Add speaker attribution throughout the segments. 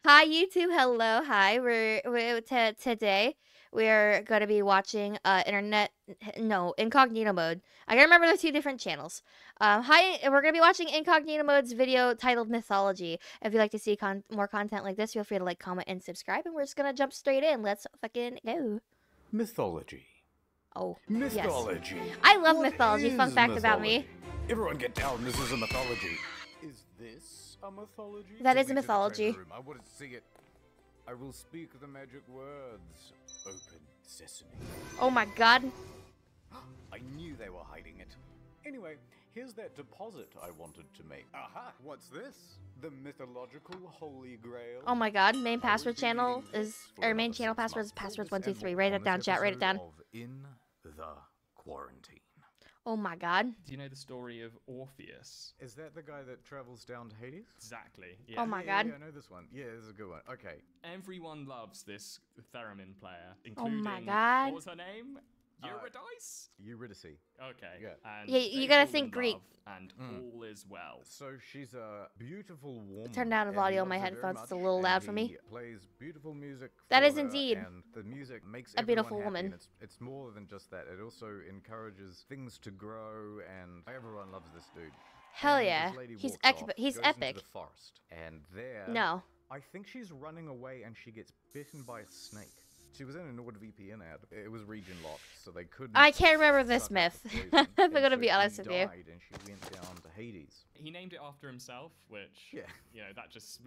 Speaker 1: Hi YouTube, hello, hi. Today we're going to be watching Incognito mode. I gotta remember the two different channels. Hi, we're going to be watching Incognito mode's video titled Mythology. If you'd like to see more content like this, feel free to like, comment, and subscribe. And we're just gonna jump straight in. Let's fucking go.
Speaker 2: Mythology.
Speaker 1: Oh,
Speaker 2: Mythology.
Speaker 1: yes. I love
Speaker 2: What
Speaker 1: mythology. Fun
Speaker 2: is
Speaker 1: fact about me.
Speaker 2: mythology? Everyone get down. This is a mythology. Is this a mythology?
Speaker 1: That
Speaker 2: Take
Speaker 1: is a
Speaker 2: me to the
Speaker 1: mythology.
Speaker 2: treasure room. I want to see it. I will speak the magic words. Open sesame.
Speaker 1: Oh my god.
Speaker 2: I knew they were hiding it. Anyway, here's that deposit I wanted to make. Aha! What's this? The mythological holy grail.
Speaker 1: Oh my god. Main password channel is, or main channel password is passwords123. Write it down, chat. Write it down.
Speaker 2: In the quarantine.
Speaker 1: Oh my god.
Speaker 3: Do you know the story of Orpheus?
Speaker 2: Is that the guy that travels down to Hades?
Speaker 3: Exactly. Yeah.
Speaker 1: Oh my god.
Speaker 2: Yeah, I know this one. Yeah, this is a good one. Okay.
Speaker 3: Everyone loves this theremin player,
Speaker 1: Oh
Speaker 3: including...
Speaker 1: my god.
Speaker 3: What was her name? Eurydice?
Speaker 2: Eurydice.
Speaker 3: Okay.
Speaker 2: Yeah.
Speaker 3: And
Speaker 1: Yeah, you
Speaker 3: they
Speaker 1: gotta
Speaker 3: fall
Speaker 1: think
Speaker 3: in
Speaker 1: Greek.
Speaker 3: love, and all is well.
Speaker 2: So she's a beautiful woman.
Speaker 1: Turn down the
Speaker 2: and
Speaker 1: volume
Speaker 2: he
Speaker 1: on my
Speaker 2: loves her very
Speaker 1: headphones. It's a
Speaker 2: much,
Speaker 1: little
Speaker 2: and
Speaker 1: loud for me.
Speaker 2: he plays beautiful music.
Speaker 1: That
Speaker 2: for
Speaker 1: is
Speaker 2: her,
Speaker 1: indeed
Speaker 2: and the music makes
Speaker 1: a beautiful
Speaker 2: everyone happy,
Speaker 1: woman.
Speaker 2: and it's more than just that. It also encourages things to grow, and everyone loves this dude.
Speaker 1: Hell
Speaker 2: And
Speaker 1: yeah.
Speaker 2: this lady
Speaker 1: He's
Speaker 2: walks off,
Speaker 1: he's
Speaker 2: goes into
Speaker 1: epic.
Speaker 2: the forest, and there,
Speaker 1: No.
Speaker 2: I think she's running away, and she gets bitten by a snake. She was in a NordVPN ad. It was region locked, so they couldn't.
Speaker 1: I can't remember this
Speaker 2: suck up
Speaker 1: myth.
Speaker 2: the poison,
Speaker 1: If I'm
Speaker 2: and
Speaker 1: gonna
Speaker 2: so
Speaker 1: be honest
Speaker 2: she
Speaker 1: with you.
Speaker 2: died, and she went down to Hades.
Speaker 3: He named it after himself, which,
Speaker 2: Yeah.
Speaker 3: you know, that just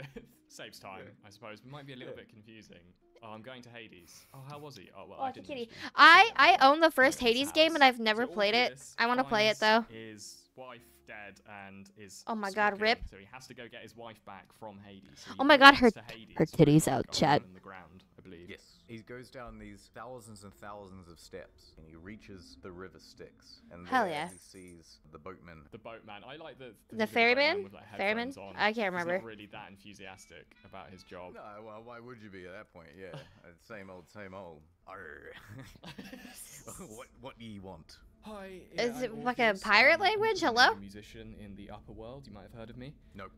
Speaker 3: saves time,
Speaker 2: Yeah.
Speaker 3: I suppose. Might be a little bit confusing. Oh, I'm going to Hades. Oh, how was he? Oh, well,
Speaker 1: Oh,
Speaker 3: I
Speaker 1: it's a
Speaker 3: didn't
Speaker 1: kitty.
Speaker 3: actually-
Speaker 1: I own the first
Speaker 3: His
Speaker 1: Hades game
Speaker 3: house.
Speaker 1: and I've never
Speaker 3: So
Speaker 1: played it.
Speaker 3: Orpheus
Speaker 1: I want to play it though.
Speaker 3: finds his wife dead and is
Speaker 1: Oh my god,
Speaker 3: stricken,
Speaker 1: rip.
Speaker 3: so he has to go get his wife back from Hades. So
Speaker 1: Oh
Speaker 3: he
Speaker 1: my god,
Speaker 3: goes
Speaker 1: her
Speaker 3: to Hades,
Speaker 1: titties
Speaker 3: where
Speaker 1: out,
Speaker 3: gold
Speaker 1: chat.
Speaker 3: in the ground, I believe.
Speaker 2: Yes. He goes down these thousands and thousands of steps, and he reaches the river Styx. And
Speaker 1: Hell
Speaker 2: there
Speaker 1: yeah.
Speaker 2: he sees the boatman.
Speaker 3: The boatman. I like the
Speaker 1: ferryman?
Speaker 3: boatman with, like,
Speaker 1: Ferryman?
Speaker 3: headphones on.
Speaker 1: I can't remember.
Speaker 3: He's not really that enthusiastic about his job.
Speaker 2: No, well, why would you be at that point? Yeah, same old, same old. Arr. what do you want?
Speaker 3: Hi.
Speaker 1: Is
Speaker 3: I'm
Speaker 1: it like a
Speaker 3: Orpheus.
Speaker 1: pirate
Speaker 3: I'm
Speaker 1: language?
Speaker 3: a
Speaker 1: Hello?
Speaker 3: musician in the upper world. You might have heard of me.
Speaker 2: Nope.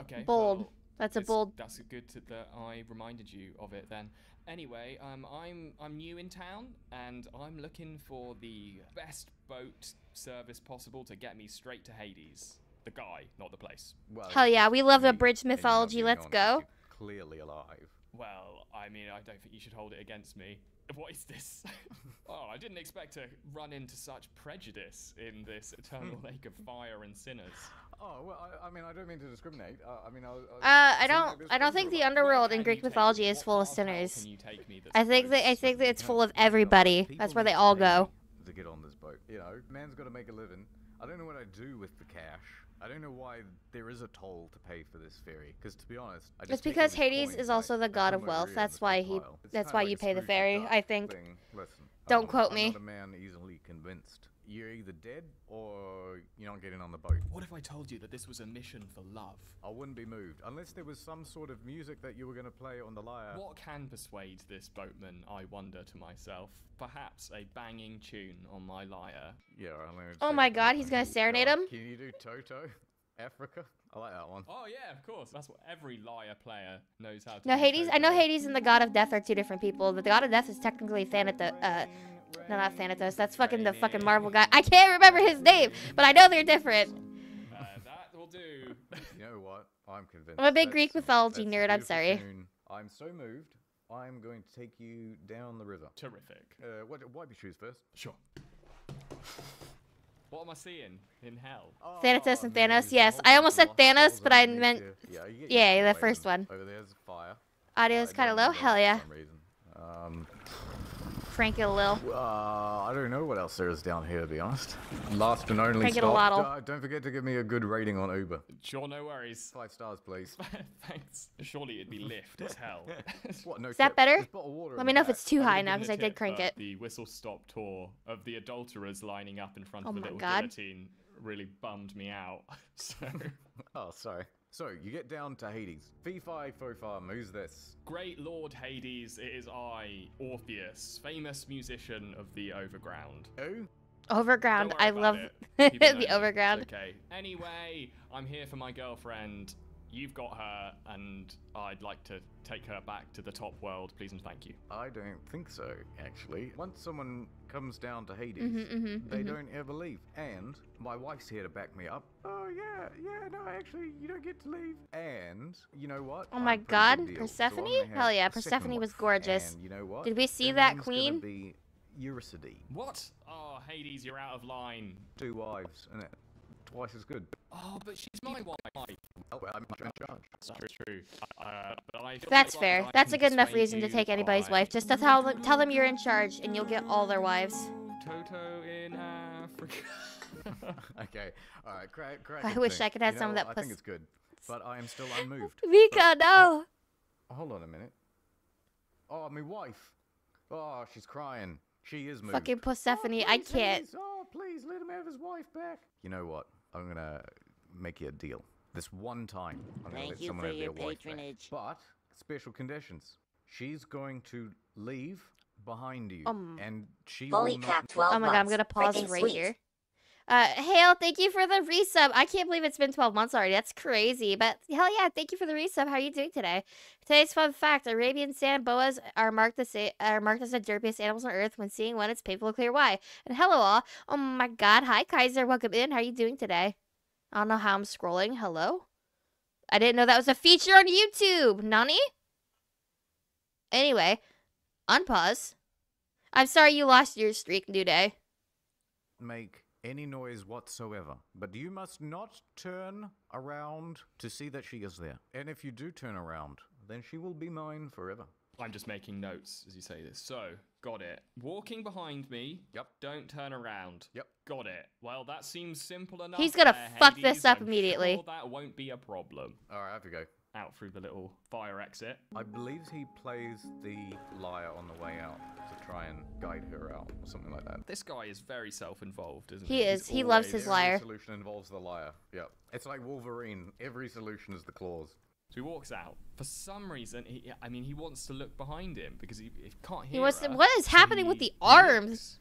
Speaker 3: Okay.
Speaker 1: Bold.
Speaker 3: well,
Speaker 1: That's a bold.
Speaker 3: That's good that I reminded you of it then. Anyway, I'm new in town and I'm looking for the best boat service possible to get me straight to Hades. The guy, not the place.
Speaker 2: Well,
Speaker 1: Hell yeah, we love
Speaker 2: me,
Speaker 1: abridged
Speaker 2: and you're not
Speaker 1: mythology.
Speaker 2: being
Speaker 1: Let's
Speaker 2: honest,
Speaker 1: go.
Speaker 2: you're clearly alive.
Speaker 3: Well, I mean, I don't think you should hold it against me. What is this? Oh, I didn't expect to run into such prejudice in this eternal lake of fire and sinners.
Speaker 2: Oh well, I mean, I don't mean to discriminate. I mean,
Speaker 1: I don't think the underworld in Greek mythology is full of sinners. I think that it's full of everybody. That's where they all go.
Speaker 2: To get on this boat, you know, man's got to make a living. I don't know what I do with the cash. I don't know why there is a toll to pay for this ferry. Because to be honest, I just
Speaker 1: It's
Speaker 2: take
Speaker 1: because
Speaker 2: all these
Speaker 1: Hades
Speaker 2: coins
Speaker 1: is
Speaker 2: and I
Speaker 1: also the
Speaker 2: stack
Speaker 1: god
Speaker 2: them
Speaker 1: of
Speaker 2: over
Speaker 1: wealth.
Speaker 2: here in
Speaker 1: That's
Speaker 2: the
Speaker 1: why
Speaker 2: pile. It's
Speaker 1: that's
Speaker 2: kinda
Speaker 1: why
Speaker 2: like
Speaker 1: you
Speaker 2: a
Speaker 1: pay the
Speaker 2: Scrooge
Speaker 1: ferry,
Speaker 2: McDuck
Speaker 1: I think.
Speaker 2: thing. Listen,
Speaker 1: Don't quote
Speaker 2: I'm
Speaker 1: me.
Speaker 2: not a man easily convinced. You're either dead or you're not getting on the boat.
Speaker 3: What if I told you that this was a mission for love?
Speaker 2: I wouldn't be moved unless there was some sort of music that you were going to play on the lyre.
Speaker 3: What can persuade this boatman, I wonder to myself? Perhaps a banging tune on my lyre.
Speaker 2: Yeah, I mean,
Speaker 1: Oh my god, he's gonna serenade him?
Speaker 2: Can you do Toto? Africa? I like that one.
Speaker 3: Oh yeah, of course. That's what every lyre player knows how to
Speaker 1: No,
Speaker 3: do.
Speaker 1: Hades. I know
Speaker 3: Toto.
Speaker 1: Hades and the god of death are two different people. The god of death is technically Thanatos. No, not Thanatos. That's fucking the fucking Marvel guy. I can't remember his name, but I know they're different.
Speaker 3: That will do.
Speaker 2: You know what? I'm convinced.
Speaker 1: I'm a big
Speaker 2: That's-
Speaker 1: Greek mythology
Speaker 2: that's a
Speaker 1: nerd, I'm
Speaker 2: beautiful
Speaker 1: sorry.
Speaker 2: tune. I'm so moved. I'm going to take you down the river.
Speaker 3: Terrific.
Speaker 2: Wipe your shoes first.
Speaker 3: Sure. What am I seeing in hell?
Speaker 1: Thanatos and
Speaker 2: man,
Speaker 1: Thanos,
Speaker 2: there's
Speaker 1: yes.
Speaker 2: a whole
Speaker 1: I almost
Speaker 2: bunch
Speaker 1: said
Speaker 2: of
Speaker 1: Thanos,
Speaker 2: lost
Speaker 1: but I
Speaker 2: souls
Speaker 1: meant...
Speaker 2: underneath you. Yeah, you get
Speaker 1: Yeah,
Speaker 2: used to
Speaker 1: the
Speaker 2: it,
Speaker 1: first
Speaker 2: Wayland.
Speaker 1: one.
Speaker 2: Over there's fire.
Speaker 1: Audio's kind of low? Hell yeah.
Speaker 2: For some reason.
Speaker 1: Crank it a little.
Speaker 2: I don't know what else there is down here, to be honest. Last and only
Speaker 1: Crank it a
Speaker 2: stop.
Speaker 1: lottle.
Speaker 2: Don't forget to give me a good rating on Uber.
Speaker 3: Sure, no worries.
Speaker 2: 5 stars, please.
Speaker 3: Thanks. Surely it'd be lift as hell.
Speaker 2: What? No.
Speaker 1: Is that
Speaker 2: tip.
Speaker 1: better?
Speaker 2: Just bottle of water
Speaker 1: Let
Speaker 2: in
Speaker 1: me
Speaker 2: the
Speaker 1: know if
Speaker 2: back.
Speaker 1: it's too
Speaker 3: I
Speaker 1: high
Speaker 3: would've
Speaker 1: now,
Speaker 3: given
Speaker 1: because
Speaker 3: a
Speaker 1: I did
Speaker 3: tip,
Speaker 1: crank
Speaker 3: but
Speaker 1: it.
Speaker 3: The whistle stop tour of the adulterers lining up in front
Speaker 1: Oh
Speaker 3: of a
Speaker 1: my
Speaker 3: little
Speaker 1: God.
Speaker 3: guillotine really bummed me out. So,
Speaker 2: Oh, sorry. So, you get down to Hades. Fee fi fo fum, who's this?
Speaker 3: great Lord Hades, it is I, Orpheus, famous musician of the overground.
Speaker 2: Who?
Speaker 1: Overground.
Speaker 3: Don't worry
Speaker 1: I
Speaker 3: about
Speaker 1: love
Speaker 3: it. People know me.
Speaker 1: the overground.
Speaker 3: It's okay. Anyway, I'm here for my girlfriend, you've got her, and I'd like to take her back to the top world, please and thank you.
Speaker 2: I don't think so, actually. Once someone comes down to Hades, they don't ever leave. And my wife's here to back me up. Oh, yeah, no, actually, you don't get to leave. And, you know what?
Speaker 1: Oh my god, Persephone? Hell yeah, Persephone was gorgeous.
Speaker 2: And you know what?
Speaker 1: Did we see
Speaker 2: Her
Speaker 1: that
Speaker 2: name's
Speaker 1: queen?
Speaker 2: gonna be Eurydice.
Speaker 3: What? Oh, Hades, you're out of line.
Speaker 2: 2 wives, and twice as good.
Speaker 3: Oh, but she's my wife.
Speaker 2: Oh, well, I'm in charge.
Speaker 3: That's true. But I feel
Speaker 1: That's
Speaker 3: like
Speaker 1: fair.
Speaker 3: I
Speaker 1: That's a
Speaker 3: can
Speaker 1: good enough
Speaker 3: persuade
Speaker 1: reason to
Speaker 3: you
Speaker 1: take anybody's
Speaker 3: by-
Speaker 1: wife. Just to tell them you're in charge, and you'll get all their wives.
Speaker 3: Toto in Africa.
Speaker 2: Okay, alright, crack.
Speaker 1: I wish I could have some of that
Speaker 2: I think it's good, but I am still unmoved.
Speaker 1: Mika, no!
Speaker 2: Hold on a minute. Oh, my wife. Oh, she's crying. She is moved.
Speaker 1: Fucking Persephone, I
Speaker 2: please,
Speaker 1: can't.
Speaker 2: Hades. Oh, please, let him have his wife back. You know what? I'm gonna make you a deal. This one time, I'm gonna let someone have their wife back. But, special conditions. She's going to leave behind you, and she will not...
Speaker 1: Oh my god, I'm gonna pause right here. Hale, thank you for the resub. I can't believe it's been 12 months already. That's crazy. But hell yeah, thank you for the resub. How are you doing today? Today's fun fact: Arabian sand boas are marked as the derpiest animals on Earth. When seeing one, it's painful to clear why. And hello all. Oh my god, hi Kaiser, welcome in. How are you doing today? I don't know how I'm scrolling. Hello? I didn't know that was a feature on YouTube. Nani? Anyway, unpause. I'm sorry you lost your streak, New Day.
Speaker 2: Make any noise whatsoever, but you must not turn around to see that she is there. And if you do turn around, then she will be mine forever.
Speaker 3: I'm just making notes as you say this. So, got it. Walking behind me.
Speaker 2: Yep.
Speaker 3: Don't turn around.
Speaker 2: Yep.
Speaker 3: Got it. Well, that seems simple enough.
Speaker 1: He's gonna
Speaker 3: there,
Speaker 1: fuck
Speaker 3: Hades.
Speaker 1: this up
Speaker 3: I'm
Speaker 1: immediately.
Speaker 3: Sure that won't be a problem.
Speaker 2: Alright, I have to go.
Speaker 3: Out through the little fire exit.
Speaker 2: I believe he plays the lyre on the way out to try and guide her out, or something like that.
Speaker 3: This guy is very self-involved, isn't
Speaker 1: He
Speaker 3: he?
Speaker 1: is. He loves his lyre.
Speaker 2: Every solution involves the lyre. Yep. It's like Wolverine. Every solution is the claws.
Speaker 3: So he walks out. For some reason, he wants to look behind him because he can't hear
Speaker 1: He wants to,
Speaker 3: her,
Speaker 1: what is
Speaker 3: so
Speaker 1: happening with
Speaker 3: he
Speaker 1: the arms?
Speaker 3: looks.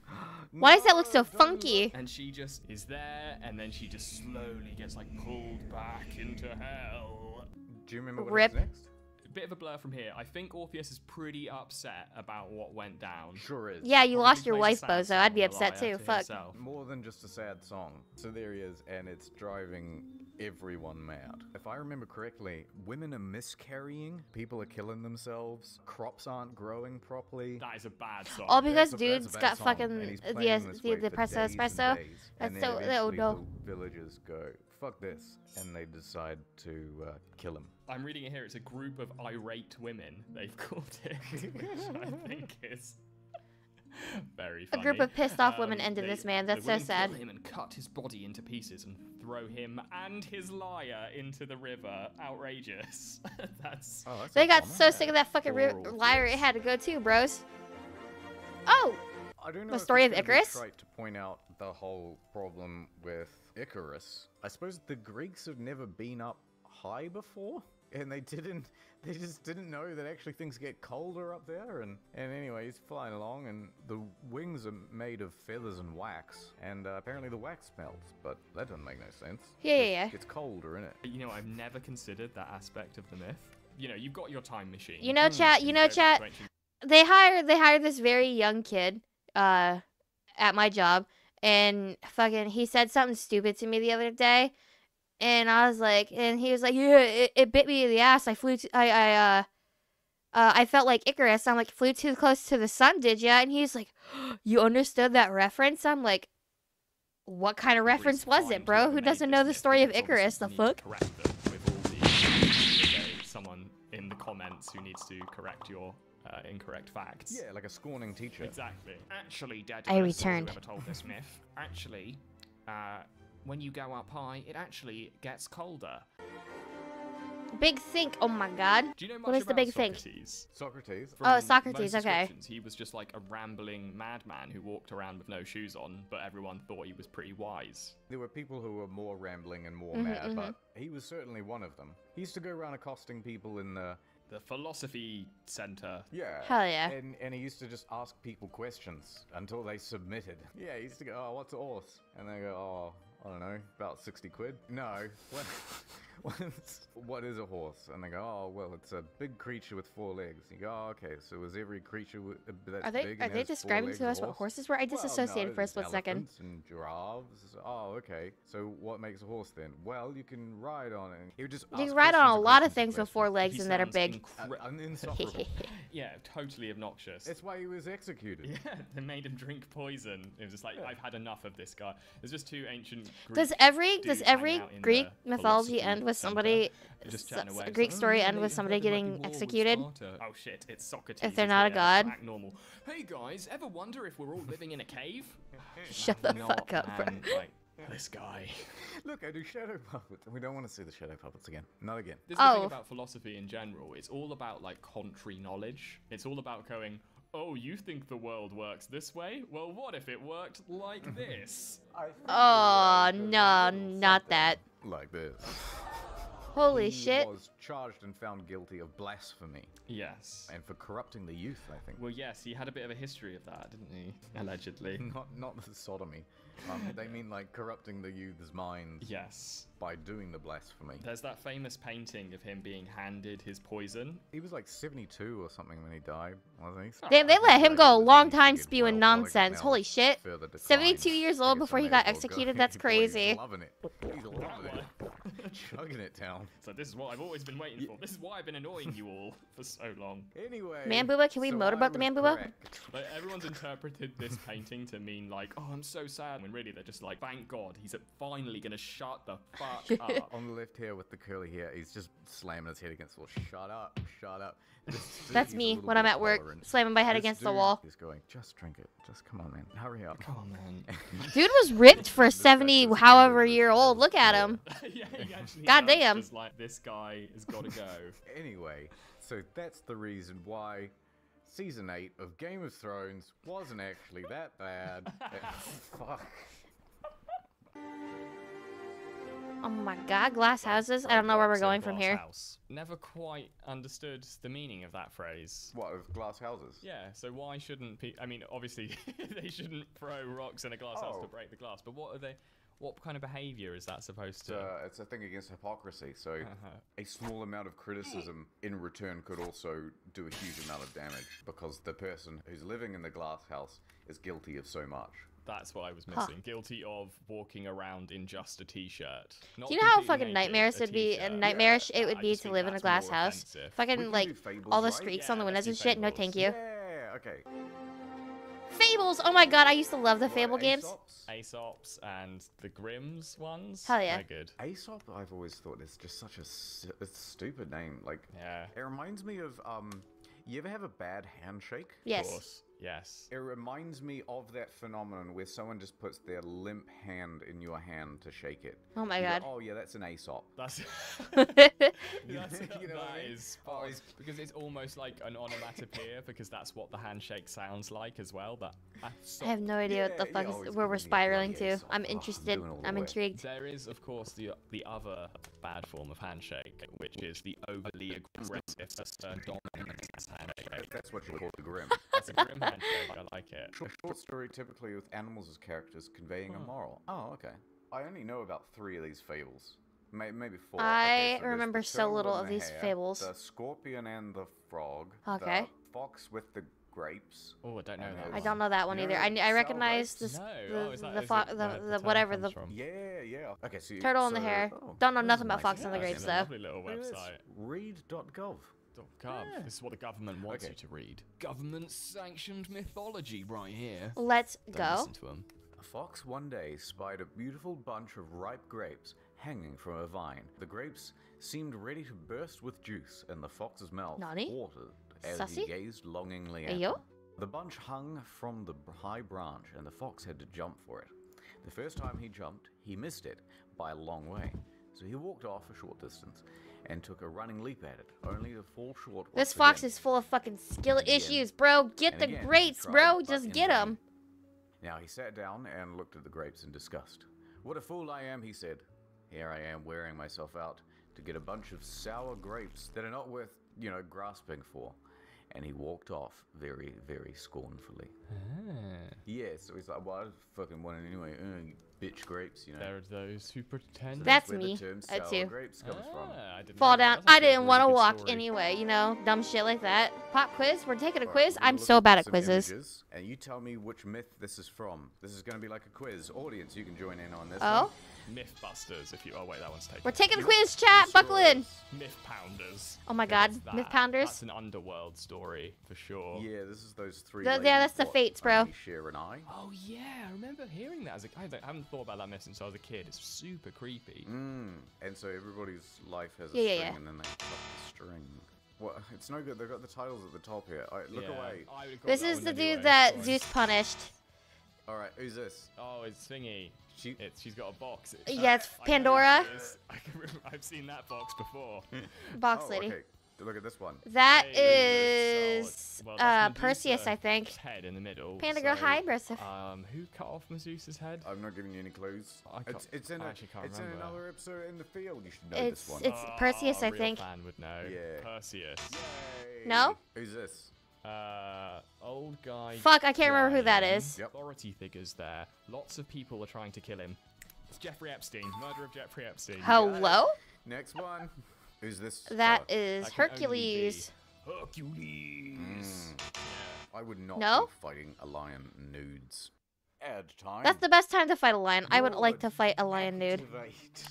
Speaker 1: Why does that look so funky?
Speaker 3: And she just is there, and then she just slowly gets like pulled back into hell.
Speaker 2: Do you remember what
Speaker 1: Rip.
Speaker 2: happens next?
Speaker 3: A bit of a blur from here. I think Orpheus is pretty upset about what went down.
Speaker 2: Sure is.
Speaker 1: Yeah, you
Speaker 3: Probably
Speaker 1: lost your
Speaker 3: plays
Speaker 1: wife,
Speaker 3: a sad
Speaker 1: Bozo.
Speaker 3: song
Speaker 1: I'd be
Speaker 3: on the
Speaker 1: upset
Speaker 3: lyre
Speaker 1: too.
Speaker 3: to
Speaker 1: Fuck.
Speaker 3: himself.
Speaker 2: More than just a sad song. So there he is, and it's driving everyone mad. If I remember correctly, women are miscarrying, people are killing themselves, crops aren't growing properly.
Speaker 3: That is a bad song.
Speaker 1: All because
Speaker 2: That's a
Speaker 1: dude's
Speaker 2: bad
Speaker 1: got
Speaker 2: song,
Speaker 1: fucking
Speaker 2: and he's playing this way
Speaker 1: the
Speaker 2: for
Speaker 1: presso
Speaker 2: days and
Speaker 1: espresso.
Speaker 2: days,
Speaker 1: That's
Speaker 2: and
Speaker 1: so
Speaker 2: then
Speaker 1: oh
Speaker 2: eventually
Speaker 1: no.
Speaker 2: the villagers go, fuck this, and they decide to kill him.
Speaker 3: I'm reading it here. It's a group of irate women. They've called it, which I think is very
Speaker 1: A
Speaker 3: funny.
Speaker 1: group of pissed off women ended this man. That's so
Speaker 3: women
Speaker 1: sad.
Speaker 3: kill him and cut his body into pieces and throw him and his lyre into the river. Outrageous. That's.
Speaker 2: Oh, that's
Speaker 1: They
Speaker 2: a
Speaker 1: got
Speaker 2: bummer.
Speaker 1: so sick of that fucking
Speaker 3: Poor
Speaker 1: liar. It
Speaker 3: Orpheus.
Speaker 1: had to go too, bros. Oh,
Speaker 2: I don't know
Speaker 1: The
Speaker 2: if
Speaker 1: story
Speaker 2: it's
Speaker 1: of
Speaker 2: gonna be
Speaker 1: Icarus?
Speaker 2: trite to point out the whole problem with Icarus. I suppose the Greeks have never been up high before, and they just didn't know that actually things get colder up there. And anyway, he's flying along, and the wings are made of feathers and wax, and apparently the wax melts, but that doesn't make no sense.
Speaker 1: Yeah.
Speaker 2: It's colder, innit?
Speaker 3: You know, I've never considered that aspect of the myth. You know, you've got your time machine.
Speaker 1: You know, chat. You know,
Speaker 3: go back
Speaker 1: chat.
Speaker 3: to ancient
Speaker 1: They hired this very young kid, at my job, and fucking he said something stupid to me the other day, and I was like, and he was like, yeah, it bit me in the ass. I felt like Icarus. I'm like, flew too close to the sun, did ya? And he's like, you understood that reference? I'm like, what kind of reference was it, bro? Who doesn't know the story of Icarus? The fuck?
Speaker 3: Correct them with all the someone in the comments who needs to correct your incorrect facts.
Speaker 2: Yeah, like a scorning teacher.
Speaker 3: Exactly. Actually, Daedalus,
Speaker 1: I returned.
Speaker 3: whoever told this myth, actually, when you go up high, it actually gets colder.
Speaker 1: Big think. Oh my god.
Speaker 3: Do you know much
Speaker 1: What is the
Speaker 3: about
Speaker 1: big think?
Speaker 3: Socrates?
Speaker 2: Socrates.
Speaker 1: Oh,
Speaker 3: From
Speaker 1: Socrates,
Speaker 3: most
Speaker 1: okay.
Speaker 3: descriptions, he was just like a rambling madman who walked around with no shoes on, but everyone thought he was pretty wise.
Speaker 2: There were people who were more rambling and more mad, but he was certainly one of them. He used to go around accosting people in the...
Speaker 3: The philosophy center.
Speaker 2: Yeah.
Speaker 1: Hell yeah.
Speaker 2: And he used to just ask people questions until they submitted. Yeah, he used to go, oh, what's a horse? And they go, oh, I don't know, about 60 quid. No. What is a horse? And they go, oh, well, it's a big creature with 4 legs. You go, oh, okay, so is every creature that's big
Speaker 1: Are
Speaker 2: and
Speaker 1: they
Speaker 2: has 4
Speaker 1: describing
Speaker 2: legs
Speaker 1: to
Speaker 2: a
Speaker 1: us what
Speaker 2: horse?
Speaker 1: horses were? I
Speaker 2: Well,
Speaker 1: disassociated
Speaker 2: no,
Speaker 1: for a split
Speaker 2: there's
Speaker 1: second.
Speaker 2: elephants and giraffes. Oh, okay. So what makes a horse then? Well, you can ride on it. He would just
Speaker 1: You
Speaker 2: ask
Speaker 1: can ride on a
Speaker 2: questions
Speaker 1: lot of
Speaker 2: questions
Speaker 1: things with 4
Speaker 2: questions.
Speaker 1: legs
Speaker 3: He
Speaker 1: and that are
Speaker 3: sounds
Speaker 1: big.
Speaker 2: Insufferable.
Speaker 3: Yeah, totally obnoxious.
Speaker 2: That's why he was executed.
Speaker 3: Yeah, they made him drink poison. It was just like, I've had enough of this guy. There's just 2 ancient Greek
Speaker 1: Does every
Speaker 3: dudes hang
Speaker 1: Greek
Speaker 3: out in the
Speaker 1: mythology
Speaker 3: philosophy
Speaker 1: end with
Speaker 3: center,
Speaker 1: somebody?
Speaker 3: just chatting away.
Speaker 1: A
Speaker 3: It's
Speaker 1: Greek
Speaker 3: like,
Speaker 1: story
Speaker 3: yeah,
Speaker 1: end with
Speaker 3: I
Speaker 1: somebody
Speaker 3: heard there might be
Speaker 1: getting
Speaker 3: war with
Speaker 1: executed?
Speaker 3: Sparta. Oh shit, it's Socrates.
Speaker 1: If they're
Speaker 3: is
Speaker 1: not a
Speaker 3: here,
Speaker 1: god?
Speaker 3: act normal. Hey guys, ever wonder if we're all living in a cave?
Speaker 1: Shut the
Speaker 3: Not,
Speaker 1: fuck up, bro.
Speaker 3: man, like, this guy.
Speaker 2: Look, I do shadow puppets. We don't want to see the shadow puppets again. Not again.
Speaker 3: This is the thing
Speaker 1: Oh.
Speaker 3: about philosophy in general. It's all about like contrary knowledge. It's all about going, oh, you think the world works this way? Well, what if it worked like this?
Speaker 1: Oh, no, not that.
Speaker 2: Like this.
Speaker 1: Holy
Speaker 2: He
Speaker 1: shit.
Speaker 2: was charged and found guilty of blasphemy
Speaker 3: Yes.
Speaker 2: and for corrupting the youth, I think.
Speaker 3: Well, yes, he had a bit of a history of that, didn't he? Allegedly.
Speaker 2: Not the sodomy. They mean like corrupting the youth's minds
Speaker 3: Yes.
Speaker 2: by doing the blasphemy.
Speaker 3: There's that famous painting of him being handed his poison.
Speaker 2: He was like 72 or something when he died, wasn't he?
Speaker 1: Damn, they let him
Speaker 2: Like,
Speaker 1: go a
Speaker 2: he was
Speaker 1: long
Speaker 2: easy
Speaker 1: time
Speaker 2: to get
Speaker 1: spewing
Speaker 2: well,
Speaker 1: nonsense.
Speaker 2: now
Speaker 1: Holy
Speaker 2: it's
Speaker 1: shit.
Speaker 2: further decline.
Speaker 1: 72 years old
Speaker 2: I guess
Speaker 1: before
Speaker 2: I
Speaker 1: he
Speaker 2: may
Speaker 1: got
Speaker 2: as well go.
Speaker 1: executed? That's
Speaker 2: Boy,
Speaker 1: crazy.
Speaker 2: He's loving it. He's loving it. Chugging it down.
Speaker 3: So this is what I've always been waiting for. This is why I've been annoying you all for so long.
Speaker 2: Anyway.
Speaker 1: Man booba, can we
Speaker 2: so
Speaker 1: motorboat
Speaker 2: I
Speaker 1: the
Speaker 2: was
Speaker 1: man booba?
Speaker 2: correct.
Speaker 3: Like, everyone's interpreted this painting to mean like, oh, I'm so sad. When really they're just like, thank God, he's finally gonna shut the fuck up.
Speaker 2: On the left here with the curly hair, he's just slamming his head against the wall. Shut up, shut up. This dude,
Speaker 1: That's
Speaker 2: he's a
Speaker 1: me
Speaker 2: little
Speaker 1: when I'm
Speaker 2: bit
Speaker 1: at work,
Speaker 2: tolerant.
Speaker 1: slamming my head
Speaker 2: This
Speaker 1: against the
Speaker 2: dude
Speaker 1: wall.
Speaker 2: is going, just drink it. Just come on, man. Hurry up.
Speaker 3: Come on, man.
Speaker 1: Dude was ripped for
Speaker 2: This guy
Speaker 1: 70
Speaker 2: just
Speaker 1: however
Speaker 2: remembers
Speaker 1: year
Speaker 2: his
Speaker 1: old. Look at
Speaker 2: hair.
Speaker 1: him.
Speaker 3: Yeah, he actually
Speaker 1: God
Speaker 3: does,
Speaker 1: damn.
Speaker 3: just like, this guy has got to go.
Speaker 2: Anyway, so that's the reason why season 8 of Game of Thrones wasn't actually that bad. Fuck.
Speaker 1: Oh my god, glass houses? I don't know where we're
Speaker 3: Rocks in
Speaker 1: going from
Speaker 3: glass
Speaker 1: here.
Speaker 3: house. Never quite understood the meaning of that phrase.
Speaker 2: What, of glass houses?
Speaker 3: Yeah, so why shouldn't I mean, obviously, they shouldn't throw rocks in a glass house to
Speaker 2: Oh.
Speaker 3: break the glass, but what are they? What kind of behavior is that supposed to?
Speaker 2: It's a thing against hypocrisy, so
Speaker 3: Uh-huh.
Speaker 2: a small amount of criticism in return could also do a huge amount of damage, because the person who's living in the glass house is guilty of so much.
Speaker 3: That's what I was
Speaker 1: Huh.
Speaker 3: missing. Guilty of walking around in just a t-shirt. Not
Speaker 1: Do you know how
Speaker 3: completely
Speaker 1: fucking
Speaker 3: naked,
Speaker 1: nightmarish
Speaker 3: a
Speaker 1: it'd be,
Speaker 3: t-shirt.
Speaker 1: nightmarish it
Speaker 3: I
Speaker 1: would be
Speaker 3: just
Speaker 1: to
Speaker 3: think
Speaker 1: live in a
Speaker 3: that's
Speaker 1: glass
Speaker 3: more
Speaker 1: house?
Speaker 3: offensive.
Speaker 2: We
Speaker 1: Fucking
Speaker 2: can
Speaker 1: like
Speaker 2: do Fables,
Speaker 1: all the
Speaker 2: right?
Speaker 1: streaks
Speaker 3: Yeah,
Speaker 1: on the
Speaker 3: let's
Speaker 1: windows
Speaker 3: do
Speaker 1: and shit. No,
Speaker 3: Fables.
Speaker 1: thank you.
Speaker 2: Yeah, okay.
Speaker 1: Fables. Oh my god, I used to love the Fable games.
Speaker 2: Aesop's?
Speaker 3: Aesop's and the Grimm's ones.
Speaker 1: Hell yeah.
Speaker 3: They're good.
Speaker 2: Aesop, I've always thought is just such a stupid name. Like,
Speaker 3: Yeah.
Speaker 2: it reminds me of, you ever have a bad handshake?
Speaker 3: Of
Speaker 1: Yes.
Speaker 3: course. Yes.
Speaker 2: It reminds me of that phenomenon where someone just puts their limp hand in your hand to shake it.
Speaker 1: Oh my
Speaker 2: You go,
Speaker 1: god.
Speaker 2: oh yeah, that's an Aesop.
Speaker 3: That's
Speaker 2: You know what I mean?
Speaker 3: that is
Speaker 2: Oh,
Speaker 3: spot because it's almost like an onomatopoeia because that's what the handshake sounds like as well. But
Speaker 1: I have no idea what the
Speaker 2: Yeah,
Speaker 1: fuck
Speaker 2: yeah,
Speaker 1: is
Speaker 2: always
Speaker 1: where we're
Speaker 2: giving me a bloody
Speaker 1: spiraling to.
Speaker 2: Aesop.
Speaker 1: I'm
Speaker 2: Oh, I'm
Speaker 1: interested.
Speaker 2: doing all the
Speaker 1: I'm
Speaker 2: work.
Speaker 1: intrigued.
Speaker 3: there is, of course, the other bad form of handshake, which is the overly aggressive, dominant handshake.
Speaker 2: That's what you call the grim.
Speaker 3: That's a grim handshake. I like it.
Speaker 2: A short story typically with animals as characters conveying a
Speaker 3: Oh.
Speaker 2: moral. Oh, okay. I only know about 3 of these fables. Maybe 4.
Speaker 1: I
Speaker 2: Okay, so there's
Speaker 1: remember
Speaker 2: the
Speaker 1: so
Speaker 2: turtle
Speaker 1: little
Speaker 2: and
Speaker 1: of
Speaker 2: the
Speaker 1: these
Speaker 2: hare,
Speaker 1: fables.
Speaker 2: The scorpion and the frog.
Speaker 1: Okay.
Speaker 2: The fox with the grapes.
Speaker 3: Oh, I don't know
Speaker 2: And
Speaker 3: that.
Speaker 2: there's-
Speaker 1: I don't know that one
Speaker 2: You
Speaker 1: either.
Speaker 2: know
Speaker 1: I
Speaker 2: sour
Speaker 1: recognize
Speaker 2: grapes?
Speaker 1: this,
Speaker 3: No.
Speaker 1: the,
Speaker 3: Oh, is that
Speaker 1: the,
Speaker 3: is
Speaker 1: fo-
Speaker 3: it where
Speaker 1: the
Speaker 3: term
Speaker 1: whatever,
Speaker 3: comes
Speaker 1: the
Speaker 3: from?
Speaker 2: Yeah. Okay, so
Speaker 1: turtle on the
Speaker 2: so-
Speaker 1: hair.
Speaker 2: oh,
Speaker 1: Don't know
Speaker 2: this
Speaker 1: nothing
Speaker 2: is
Speaker 1: about
Speaker 2: nice.
Speaker 1: Fox on the
Speaker 3: Yeah,
Speaker 1: Grapes
Speaker 3: it's a
Speaker 1: though.
Speaker 3: lovely little
Speaker 2: Look at this.
Speaker 3: website.
Speaker 2: Read.gov.
Speaker 3: Gov.
Speaker 2: Yeah.
Speaker 3: This is what the government wants
Speaker 2: Okay.
Speaker 3: you to read. Government-sanctioned mythology right here.
Speaker 1: Let's
Speaker 3: Don't
Speaker 1: go.
Speaker 3: listen to 'em.
Speaker 2: A fox one day spied a beautiful bunch of ripe grapes hanging from a vine. The grapes seemed ready to burst with juice, and the fox's mouth
Speaker 1: Nani?
Speaker 2: watered as
Speaker 1: Sussy?
Speaker 2: he gazed longingly at
Speaker 1: Ayo?
Speaker 2: them. The bunch hung from the high branch, and the fox had to jump for it. The first time he jumped, he missed it by a long way, so he walked off a short distance and took a running leap at it, only to fall short.
Speaker 1: This
Speaker 2: once
Speaker 1: fox
Speaker 2: again.
Speaker 1: is full of fucking skill
Speaker 2: And again.
Speaker 1: issues, bro. Get
Speaker 2: And
Speaker 1: the
Speaker 2: again, he
Speaker 1: grapes,
Speaker 2: tried,
Speaker 1: bro.
Speaker 2: but
Speaker 1: Just
Speaker 2: in
Speaker 1: get
Speaker 2: vain.
Speaker 1: them.
Speaker 2: Now he sat down and looked at the grapes in disgust. What a fool I am, he said. Here I am wearing myself out to get a bunch of sour grapes that are not worth, grasping for. And he walked off very, very scornfully. Yeah, so he's like, well, I fucking want it anyway. bitch grapes, you know.
Speaker 3: There are those who pretend.
Speaker 1: That's
Speaker 2: where
Speaker 1: me.
Speaker 2: the term
Speaker 1: I
Speaker 2: sour
Speaker 1: too.
Speaker 2: grapes comes from.
Speaker 3: I didn't
Speaker 1: Fall
Speaker 3: know that.
Speaker 1: down.
Speaker 3: That's
Speaker 1: I
Speaker 3: actually a
Speaker 1: didn't want to
Speaker 3: really good
Speaker 1: walk
Speaker 3: story.
Speaker 1: anyway, you know, dumb shit like that. Pop quiz? We're taking a
Speaker 2: Alright,
Speaker 1: quiz?
Speaker 2: we're gonna
Speaker 1: I'm
Speaker 2: look
Speaker 1: so bad at
Speaker 2: some
Speaker 1: quizzes.
Speaker 2: images, and you tell me which myth this is from. This is going to be like a quiz. Audience, you can join in on this
Speaker 1: Oh?
Speaker 2: one.
Speaker 3: Mythbusters, if you. Oh wait, that one's taken.
Speaker 1: We're taking a quiz, chat! Buckle in!
Speaker 3: Myth pounders.
Speaker 1: Oh my god,
Speaker 3: What's that?
Speaker 1: myth pounders?
Speaker 3: That's an underworld story for sure.
Speaker 2: Yeah, this is those three.
Speaker 1: Yeah,
Speaker 2: ladies,
Speaker 1: that's the
Speaker 2: what,
Speaker 1: fates, bro.
Speaker 2: only Cher and I.
Speaker 3: Oh yeah, I remember hearing that as a kid. I haven't thought about that myth since I was a kid. It's super creepy.
Speaker 2: And so everybody's life has a
Speaker 1: Yeah,
Speaker 2: string,
Speaker 1: yeah.
Speaker 2: and then they cut the string. What? It's no good. They've got the titles at the top here. All right, look
Speaker 3: Yeah,
Speaker 2: away.
Speaker 3: I would've got
Speaker 1: This
Speaker 3: that
Speaker 1: is
Speaker 3: one
Speaker 1: the
Speaker 3: anyway,
Speaker 1: dude that
Speaker 3: sorry.
Speaker 1: Zeus punished.
Speaker 2: All right, who's this?
Speaker 3: Oh, it's Thingy.
Speaker 2: She.
Speaker 3: She's got a box.
Speaker 1: Yeah, it's
Speaker 3: I know who
Speaker 1: Pandora.
Speaker 3: she is. I've seen that box before.
Speaker 1: Box
Speaker 2: Oh,
Speaker 1: lady.
Speaker 2: okay. Look at this one.
Speaker 1: That
Speaker 3: Hey,
Speaker 1: is
Speaker 3: solid. Well, that's
Speaker 1: Perseus,
Speaker 3: Medusa.
Speaker 1: I think.
Speaker 3: Head in the middle.
Speaker 1: Panda girl,
Speaker 3: so,
Speaker 1: hi, Brissa.
Speaker 3: Who cut off Medusa's head?
Speaker 2: I'm not giving you any clues.
Speaker 3: I can't-
Speaker 2: It's in
Speaker 3: I actually can't
Speaker 2: it's in
Speaker 3: remember.
Speaker 2: another episode in the field. You should know
Speaker 1: It's
Speaker 2: this one.
Speaker 1: Perseus, I
Speaker 3: a real
Speaker 1: think.
Speaker 3: fan would know.
Speaker 2: Yeah.
Speaker 3: Perseus.
Speaker 2: Yay.
Speaker 1: No?
Speaker 2: Who's this?
Speaker 3: Old guy.
Speaker 1: Fuck, I can't remember who that
Speaker 3: dying.
Speaker 1: is.
Speaker 2: Yep.
Speaker 3: Authority figures there. Lots of people are trying to kill him. It's Jeffrey Epstein. Murder of Jeffrey Epstein.
Speaker 1: Hello?
Speaker 2: Next one. Who's this?
Speaker 1: That
Speaker 2: fella?
Speaker 1: is
Speaker 3: That can only
Speaker 1: Hercules.
Speaker 3: be Hercules.
Speaker 2: I would not
Speaker 1: No?
Speaker 2: be fighting a lion nudes. Ad time.
Speaker 1: That's the best time to fight a lion. I would
Speaker 2: Lord,
Speaker 1: like to fight a lion nude.
Speaker 2: activate.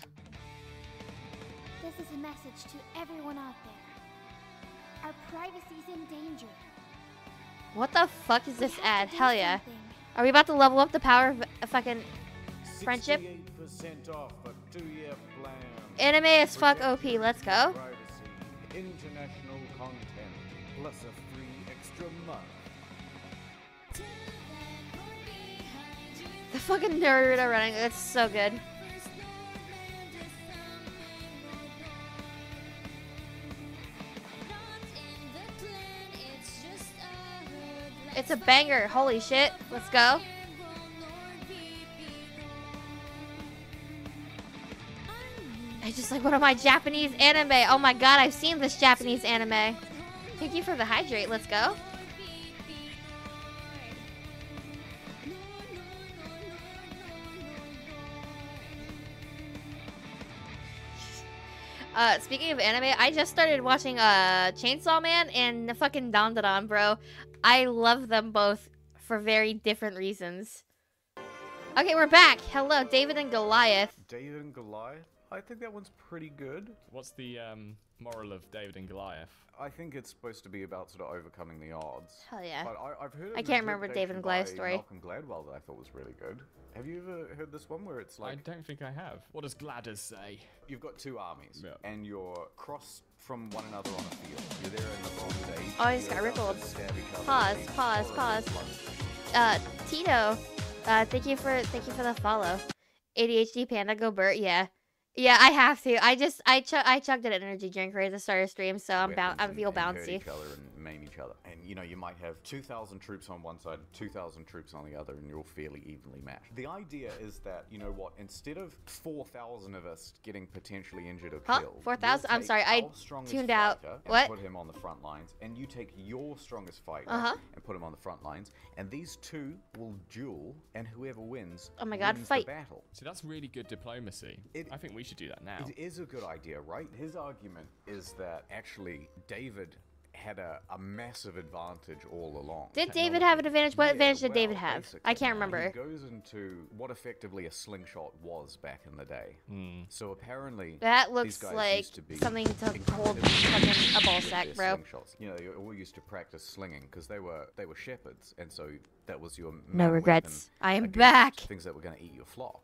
Speaker 4: This is a message to everyone out there. Our privacy's in danger.
Speaker 1: What the fuck is this
Speaker 4: We have
Speaker 1: ad?
Speaker 4: to do
Speaker 1: Hell yeah.
Speaker 4: something.
Speaker 1: Are we about to level up the power of fucking friendship?
Speaker 2: 68% off a 2-year plan.
Speaker 1: Anime as fuck OP, let's go.
Speaker 2: Privacy, international content, plus a free extra month.
Speaker 1: The fucking Naruto running, it's so good. It's a banger, holy shit. Let's go. It's just like one of my Japanese anime. Oh my god, I've seen this Japanese anime. Thank you for the hydrate, let's go. Speaking of anime, I just started watching Chainsaw Man and the fucking Dandadan, bro. I love them both for very different reasons. Okay, we're back. Hello, David and Goliath.
Speaker 2: David and Goliath? I think that one's pretty good.
Speaker 3: What's the moral of David and Goliath?
Speaker 2: I think it's supposed to be about sort of overcoming the odds.
Speaker 1: Hell yeah.
Speaker 2: But I've heard
Speaker 1: I can't remember David and Goliath's story.
Speaker 2: Malcolm Gladwell that I thought was really good. Have you ever heard this one where it's
Speaker 3: I
Speaker 2: like
Speaker 3: don't think I have. What does Gladders say?
Speaker 2: you've got two armies
Speaker 3: Yeah.
Speaker 2: and you're cross from one another on a field. You're there in the Bronze Age.
Speaker 1: Oh, I just
Speaker 2: You're
Speaker 1: got
Speaker 2: about to
Speaker 1: rippled.
Speaker 2: stab each other
Speaker 1: Pause,
Speaker 2: with
Speaker 1: pause,
Speaker 2: horrible
Speaker 1: pause.
Speaker 2: blood.
Speaker 1: Tito, thank you for the follow. ADHD Panda Go Bert, yeah. Yeah, I have to. I chugged an energy drink right at the start of stream, so I
Speaker 2: Weapons
Speaker 1: feel
Speaker 2: and hurt
Speaker 1: bouncy.
Speaker 2: each other and maim each other. And you know, you might have 2,000 troops on one side, 2,000 troops on the other, and you're all fairly evenly matched. The idea is that, you know what, instead of 4,000 of us getting potentially injured or
Speaker 1: Huh?
Speaker 2: killed,
Speaker 1: 4,000?
Speaker 2: we'll
Speaker 1: I'm sorry,
Speaker 2: take
Speaker 1: I
Speaker 2: our strongest
Speaker 1: tuned out.
Speaker 2: fighter and
Speaker 1: What?
Speaker 2: put him on the front lines, and you take your strongest fighter
Speaker 1: Uh-huh.
Speaker 2: and put him on the front lines, and these two will duel, and whoever wins,
Speaker 1: Oh my God,
Speaker 2: wins
Speaker 1: fight.
Speaker 2: the battle.
Speaker 3: So that's really good diplomacy. I think we should do that now.
Speaker 2: It is a good idea, right? His argument is that actually David had a massive advantage all along.
Speaker 1: Did David have an advantage? What
Speaker 2: Yeah,
Speaker 1: advantage did
Speaker 2: well,
Speaker 1: David have?
Speaker 2: basically,
Speaker 1: I can't
Speaker 2: He
Speaker 1: remember.
Speaker 2: goes into what effectively a slingshot was back in the day. So apparently,
Speaker 1: That
Speaker 2: these
Speaker 1: looks
Speaker 2: guys
Speaker 1: like
Speaker 2: used to be
Speaker 1: something to hold
Speaker 2: incredibly
Speaker 1: fucking a ball
Speaker 2: with
Speaker 1: sack,
Speaker 2: their
Speaker 1: bro.
Speaker 2: slingshots. You know, they all used to practice slinging because they were shepherds, and so that was your
Speaker 1: No
Speaker 2: main
Speaker 1: regrets.
Speaker 2: weapon
Speaker 1: I am
Speaker 2: against
Speaker 1: back.
Speaker 2: Things that were going to eat your flock.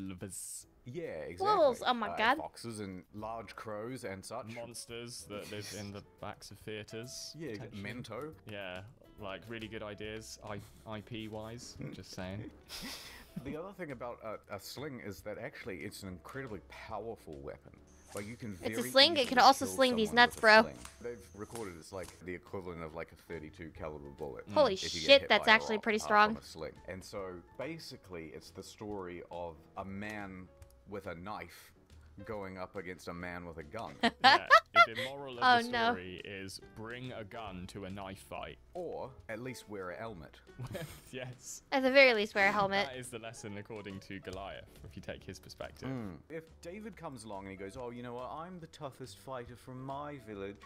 Speaker 3: Wolves.
Speaker 2: Yeah, exactly.
Speaker 1: Wolves, oh my God.
Speaker 2: Foxes and large crows and such.
Speaker 3: Monsters that live in the backs of theatres.
Speaker 2: Yeah,
Speaker 3: potentially.
Speaker 2: Mento.
Speaker 3: Yeah, like really good ideas, IP wise. Just saying.
Speaker 2: The other thing about a sling is that actually it's an incredibly powerful weapon. Like you can
Speaker 1: It's a
Speaker 2: very
Speaker 1: sling, it
Speaker 2: easily
Speaker 1: can also
Speaker 2: kill
Speaker 1: sling these
Speaker 2: someone
Speaker 1: nuts,
Speaker 2: with a
Speaker 1: bro.
Speaker 2: sling. They've recorded it's like the equivalent of like a 32 caliber bullet.
Speaker 1: Holy
Speaker 2: if you get
Speaker 1: shit,
Speaker 2: hit
Speaker 1: that's
Speaker 2: by a
Speaker 1: actually
Speaker 2: rock,
Speaker 1: pretty
Speaker 2: from
Speaker 1: strong.
Speaker 2: a sling. And so basically it's the story of a man with a knife going up against a man with a gun.
Speaker 3: Yeah, the moral of
Speaker 1: Oh,
Speaker 3: the
Speaker 1: no.
Speaker 3: story is bring a gun to a knife fight.
Speaker 2: Or at least wear a helmet.
Speaker 3: Yes.
Speaker 1: At the very least, wear a helmet.
Speaker 3: That is the lesson according to Goliath, if you take his perspective.
Speaker 2: If David comes along and he goes, oh, you know what, I'm the toughest fighter from my village.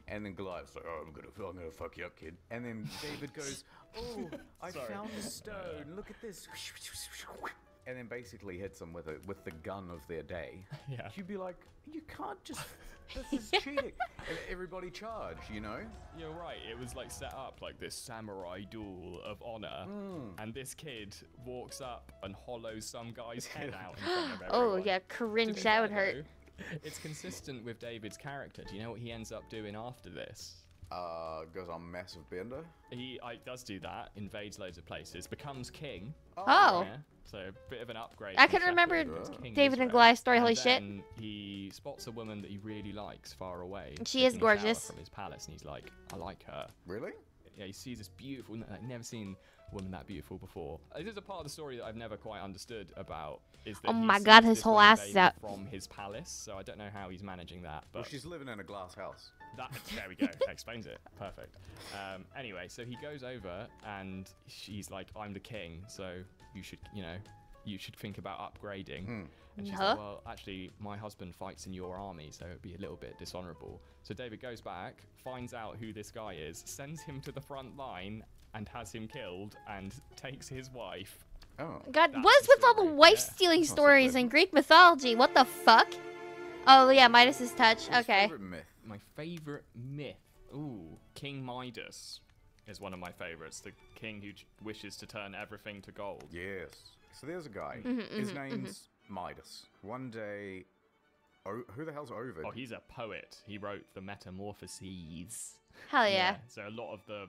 Speaker 2: And then Goliath's like, oh, I'm gonna fuck you up, kid. And then David goes, oh, I
Speaker 3: Sorry.
Speaker 2: found a stone. Look at this. And then basically hits them with the gun of their day.
Speaker 3: Yeah.
Speaker 2: You'd be like, you can't just. This is cheating. And everybody charge, you know?
Speaker 3: You're right, it was like set up like this samurai duel of honor, and this kid walks up and hollows some guy's head out in front of everyone.
Speaker 1: Oh, yeah,
Speaker 3: To
Speaker 1: cringe.
Speaker 3: be
Speaker 1: That would
Speaker 3: fair,
Speaker 1: hurt.
Speaker 3: though, it's consistent with David's character. Do you know what he ends up doing after this?
Speaker 2: Goes on massive bender.
Speaker 3: He does do that, invades loads of places, becomes king.
Speaker 1: Oh.
Speaker 3: Yeah, so a bit of an upgrade.
Speaker 1: I
Speaker 3: from
Speaker 1: couldn't remember
Speaker 3: Shepherd to King
Speaker 1: David and
Speaker 3: Israel.
Speaker 1: Goliath's story.
Speaker 3: And
Speaker 1: Holy shit.
Speaker 3: then he spots a woman that he really likes far away.
Speaker 1: She is
Speaker 3: taking a shower
Speaker 1: gorgeous.
Speaker 3: From his palace, and he's like, I like her.
Speaker 2: Really?
Speaker 3: Yeah, he sees this beautiful, like, never seen a woman that beautiful before. This is a part of the story that I've never quite understood about. Is that
Speaker 1: Oh
Speaker 3: he
Speaker 1: my
Speaker 3: sees
Speaker 1: God, his
Speaker 3: this
Speaker 1: whole
Speaker 3: woman
Speaker 1: ass is
Speaker 3: bathing
Speaker 1: out.
Speaker 3: from his palace. So I don't know how he's managing that. But
Speaker 2: Well, she's living in a glass house.
Speaker 3: that, there we go. That explains it. Perfect. Anyway, so he goes over and she's like, I'm the king, so you should, you should think about upgrading. And she's
Speaker 1: Huh?
Speaker 3: like, well, actually, my husband fights in your army, so it'd be a little bit dishonorable. So David goes back, finds out who this guy is, sends him to the front line, and has him killed, and takes his wife.
Speaker 2: Oh.
Speaker 1: God,
Speaker 3: That's
Speaker 1: what is
Speaker 3: the
Speaker 1: with all the
Speaker 3: story,
Speaker 1: wife
Speaker 3: yeah.
Speaker 1: stealing
Speaker 2: so
Speaker 1: stories
Speaker 2: good.
Speaker 1: in Greek mythology? What the fuck? Oh, yeah, Midas's touch.
Speaker 2: What's your
Speaker 1: Okay.
Speaker 2: favorite myth?
Speaker 3: My favorite myth. Ooh, King Midas is one of my favorites. The king who wishes to turn everything to gold.
Speaker 2: Yes. So there's a guy.
Speaker 1: Mm-hmm,
Speaker 2: His name's Midas. One day, who the hell's Ovid?
Speaker 3: Oh, he's a poet. He wrote the Metamorphoses.
Speaker 1: Hell yeah.
Speaker 3: So a lot of the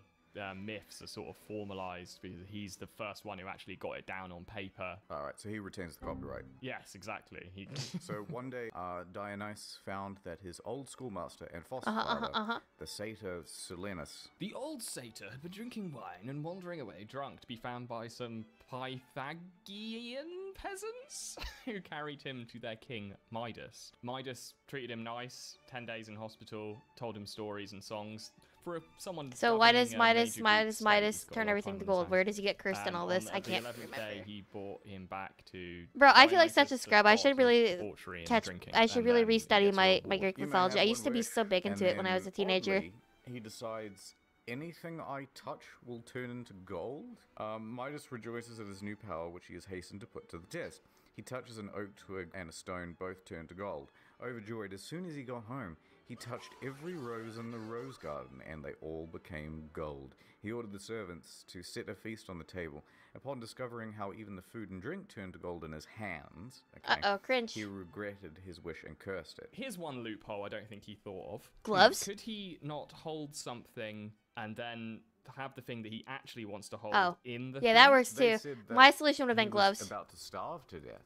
Speaker 3: myths are sort of formalized because he's the first one who actually got it down on paper.
Speaker 2: All right, so he retains the copyright.
Speaker 3: Yes, exactly. He
Speaker 2: So one day, Dionysus found that his old schoolmaster and foster father, the satyr Silenus,
Speaker 3: The old satyr had been drinking wine and wandering away drunk to be found by some Pythagorean peasants who carried him to their king, Midas. Midas treated him nice, 10 days in hospital, told him stories and songs. For someone
Speaker 1: So why
Speaker 3: governing
Speaker 1: does
Speaker 3: a
Speaker 1: Midas
Speaker 3: major Greek state, he's got a
Speaker 1: turn
Speaker 3: lot of
Speaker 1: everything
Speaker 3: time
Speaker 1: to
Speaker 3: on his
Speaker 1: gold?
Speaker 3: hands.
Speaker 1: Where does he get cursed and all
Speaker 3: On
Speaker 1: this? I
Speaker 3: the
Speaker 1: can't
Speaker 3: 11th
Speaker 1: remember.
Speaker 3: day, he brought him back to
Speaker 1: Bro, I feel like such a
Speaker 3: Dionysus, the
Speaker 1: scrub. I
Speaker 3: spot
Speaker 1: should
Speaker 3: of
Speaker 1: really
Speaker 3: debauchery and
Speaker 1: catch.
Speaker 3: drinking,
Speaker 1: I should
Speaker 3: and
Speaker 1: really
Speaker 3: then he
Speaker 1: restudy
Speaker 3: gets
Speaker 1: my
Speaker 3: rewarded.
Speaker 1: Greek
Speaker 2: You may
Speaker 1: mythology. I
Speaker 2: have
Speaker 1: used to
Speaker 2: one
Speaker 1: be
Speaker 2: wish,
Speaker 1: so big into
Speaker 2: and
Speaker 1: it when I was a
Speaker 2: then,
Speaker 1: teenager.
Speaker 2: oddly, he decides anything I touch will turn into gold. Midas rejoices at his new power, which he has hastened to put to the test. He touches an oak twig and a stone, both turn to gold. Overjoyed, as soon as he got home, he touched every rose in the rose garden, and they all became gold. He ordered the servants to set a feast on the table. Upon discovering how even the food and drink turned to gold in his hands,
Speaker 1: Uh-oh, cringe.
Speaker 2: he regretted his wish and cursed it.
Speaker 3: Here's one loophole I don't think he thought of.
Speaker 1: Gloves?
Speaker 3: Could he not hold something and then have the thing that he actually wants to hold
Speaker 1: Oh.
Speaker 3: in the
Speaker 1: Yeah,
Speaker 3: thing?
Speaker 1: that works
Speaker 2: They
Speaker 1: too.
Speaker 2: said that
Speaker 1: My solution would have
Speaker 2: he
Speaker 1: been
Speaker 2: was
Speaker 1: gloves.
Speaker 2: about to starve to death,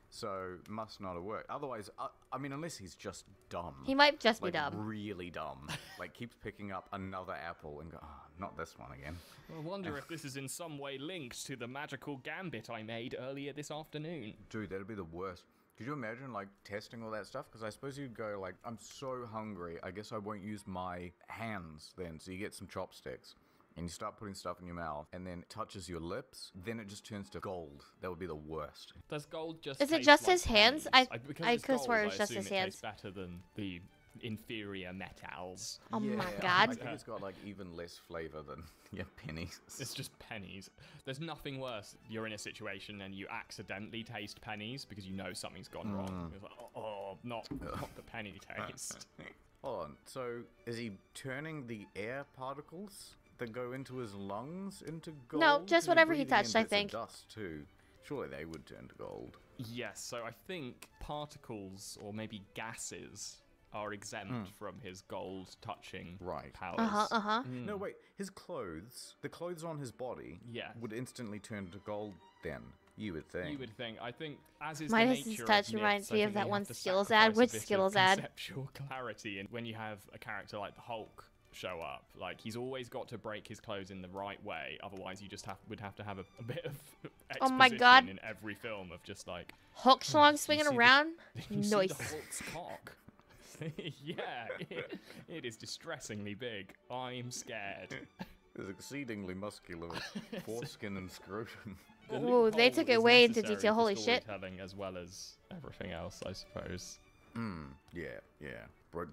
Speaker 2: so must not have worked. Otherwise, I mean, unless he's just dumb.
Speaker 1: He might just be
Speaker 2: like,
Speaker 1: dumb.
Speaker 2: really dumb. Like, keeps picking up another apple and go, oh, not this one again.
Speaker 3: I wonder if this is in some way linked to the magical gambit I made earlier this afternoon.
Speaker 2: Dude, that'd be the worst. Could you imagine, like, testing all that stuff? Because I suppose you'd go, like, I'm so hungry, I guess I won't use my hands then. So you get some chopsticks, and you start putting stuff in your mouth, and then it touches your lips, then it just turns to gold. That would be the worst.
Speaker 3: Does gold just
Speaker 1: Is it
Speaker 3: taste
Speaker 1: just
Speaker 3: like
Speaker 1: his hands?
Speaker 3: pennies?
Speaker 1: I
Speaker 3: Because it's
Speaker 1: could've swore it
Speaker 3: gold,
Speaker 1: was
Speaker 3: I
Speaker 1: just his
Speaker 3: assume it
Speaker 1: hands.
Speaker 3: tastes better than the inferior metals.
Speaker 1: Oh my
Speaker 2: Yeah,
Speaker 1: God.
Speaker 2: I think it's got, like, even less flavor than, yeah, pennies.
Speaker 3: It's just pennies. There's nothing worse. You're in a situation and you accidentally taste pennies because you know something's gone wrong. It's like, not the penny taste.
Speaker 2: Hold on, so is he turning the air particles that go into his lungs into gold?
Speaker 1: No, just
Speaker 2: 'Cause
Speaker 1: whatever he
Speaker 2: breathing in
Speaker 1: touched, I
Speaker 2: bits of
Speaker 1: think.
Speaker 2: Dust too. Surely they would turn to gold.
Speaker 3: Yes, so I think particles or maybe gases are exempt from his gold touching
Speaker 2: Right.
Speaker 3: powers.
Speaker 2: No, wait. His clothes, the clothes on his body,
Speaker 3: Yeah.
Speaker 2: would instantly turn to gold. Then you would think.
Speaker 3: You would think. I think, as is
Speaker 1: Midas's
Speaker 3: the nature
Speaker 1: touch
Speaker 3: of myths,
Speaker 1: reminds
Speaker 3: I
Speaker 1: me
Speaker 3: think
Speaker 1: of
Speaker 3: they
Speaker 1: that
Speaker 3: have
Speaker 1: one
Speaker 3: to
Speaker 1: Skills ad.
Speaker 3: sacrifice a
Speaker 1: Which
Speaker 3: bit of
Speaker 1: Skills ad?
Speaker 3: Conceptual clarity, and when you have a character like the Hulk show up. Like, he's always got to break his clothes in the right way. Otherwise, you just would have to have a bit of exposition
Speaker 1: Oh my God.
Speaker 3: in every film of just like
Speaker 1: Hulk slung
Speaker 3: you
Speaker 1: swinging
Speaker 3: see the-
Speaker 1: around.
Speaker 3: you see
Speaker 1: Nice.
Speaker 3: the Hulk's cock. Yeah, it is distressingly big. I'm scared.
Speaker 2: It's exceedingly muscular, foreskin and scrotum.
Speaker 3: The
Speaker 1: Ooh, they
Speaker 3: loophole
Speaker 1: took it
Speaker 3: is
Speaker 1: way into
Speaker 3: necessary
Speaker 1: detail.
Speaker 3: for
Speaker 1: Holy shit.
Speaker 3: storytelling as well as everything else, I suppose.
Speaker 2: Yeah. Bro,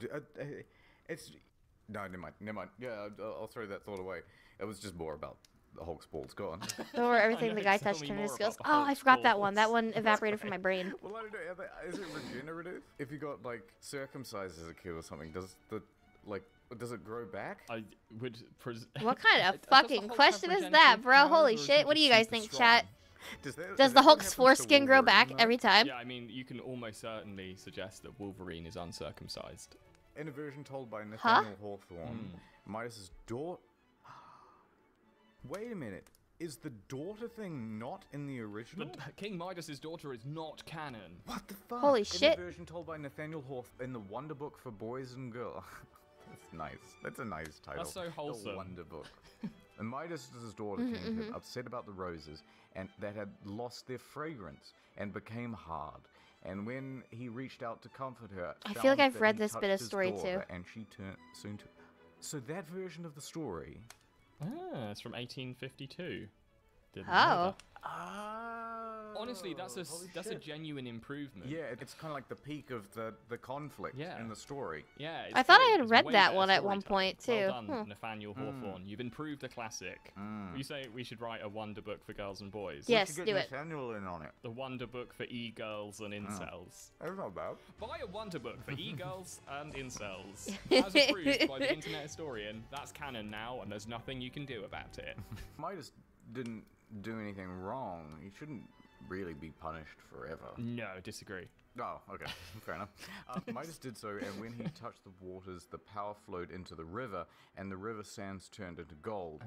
Speaker 2: it's... No, never mind. Yeah, I'll throw that thought away. It was just more about the Hulk's balls. Go on.
Speaker 1: Or everything
Speaker 3: know,
Speaker 1: the guy
Speaker 3: tell
Speaker 1: touched
Speaker 3: me
Speaker 1: turned his
Speaker 3: more
Speaker 1: skills.
Speaker 3: about the
Speaker 1: Oh, I
Speaker 3: Hulk's
Speaker 1: forgot that one. That
Speaker 3: balls.
Speaker 1: one evaporated from my brain.
Speaker 2: Well, I don't know. Is it regenerative? If you got, like, circumcised as a kid or something, does it grow back?
Speaker 3: I would.
Speaker 1: What kind of
Speaker 3: Does the
Speaker 1: fucking
Speaker 3: Hulk have
Speaker 1: question is
Speaker 3: regenerative
Speaker 1: that, bro?
Speaker 3: powers,
Speaker 1: Holy
Speaker 3: or is he
Speaker 1: shit. What do
Speaker 3: just
Speaker 1: you guys
Speaker 3: super
Speaker 1: think,
Speaker 3: strong?
Speaker 1: chat?
Speaker 2: Does
Speaker 1: Does the Hulk's foreskin grow back every time?
Speaker 3: Yeah, I mean, you can almost certainly suggest that Wolverine is uncircumcised.
Speaker 2: In a version told by Nathaniel Hawthorne,
Speaker 3: Hmm.
Speaker 2: Midas' daughter... Wait a minute. Is the daughter thing not in the original?
Speaker 3: King Midas' daughter is not canon.
Speaker 2: What the fuck?
Speaker 1: Holy
Speaker 2: In
Speaker 1: shit.
Speaker 2: the version told by Nathaniel Hawthorne in the Wonder Book for Boys and Girls. That's nice. That's a nice title.
Speaker 3: That's so wholesome.
Speaker 2: The Wonder Book. And Midas' daughter came to him upset about the roses and that had lost their fragrance and became hard. And when he reached out to comfort her,
Speaker 1: I feel
Speaker 2: found
Speaker 1: like I've
Speaker 2: that
Speaker 1: read
Speaker 2: he
Speaker 1: this bit of
Speaker 2: touched his
Speaker 1: story
Speaker 2: daughter
Speaker 1: too.
Speaker 2: And she turned soon to. So that version of the story.
Speaker 3: Ah, it's from 1852. Didn't know
Speaker 1: Oh.
Speaker 3: that. Honestly, that's a genuine improvement.
Speaker 2: Yeah, it's kind of like the peak of the conflict
Speaker 3: Yeah.
Speaker 2: in the story.
Speaker 3: Yeah.
Speaker 1: I
Speaker 3: it's
Speaker 1: thought
Speaker 3: good.
Speaker 1: I had
Speaker 3: It's
Speaker 1: read
Speaker 3: way
Speaker 1: that
Speaker 3: better
Speaker 1: one at one
Speaker 3: storytelling.
Speaker 1: point, too.
Speaker 3: Well done,
Speaker 1: Hmm.
Speaker 3: Nathaniel Hawthorne. You've improved the classic. You say we should write a wonder book for girls and boys?
Speaker 1: Yes,
Speaker 2: We should
Speaker 1: do
Speaker 2: get
Speaker 1: it.
Speaker 2: Nathaniel in on it.
Speaker 3: The wonder book for e-girls and incels.
Speaker 2: That's not bad.
Speaker 3: Buy a wonder book for e-girls and incels. As approved by the internet historian. That's canon now, and there's nothing you can do about it.
Speaker 2: Midas didn't do anything wrong. He shouldn't really be punished forever.
Speaker 3: No, disagree.
Speaker 2: Oh, okay. Fair enough. Midas did so, and when he touched the waters, the power flowed into the river, and the river sands turned into gold.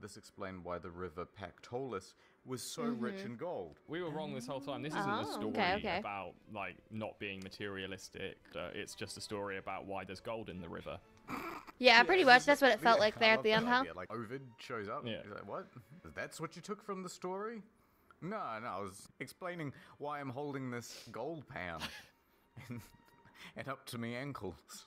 Speaker 2: This explained why the river Pactolus was so rich in gold.
Speaker 3: We were wrong this whole time. This isn't
Speaker 1: Oh,
Speaker 3: a story
Speaker 1: okay.
Speaker 3: about, like, not being materialistic. It's just a story about why there's gold in the river.
Speaker 1: Yeah, pretty much. That's what it felt like there
Speaker 2: I
Speaker 1: at the
Speaker 2: love
Speaker 1: end,
Speaker 2: that
Speaker 1: huh?
Speaker 2: idea. Like, Ovid shows up.
Speaker 3: Yeah.
Speaker 2: He's like, what? That's what you took from the story? No, I was explaining why I'm holding this gold pan. and up to me ankles.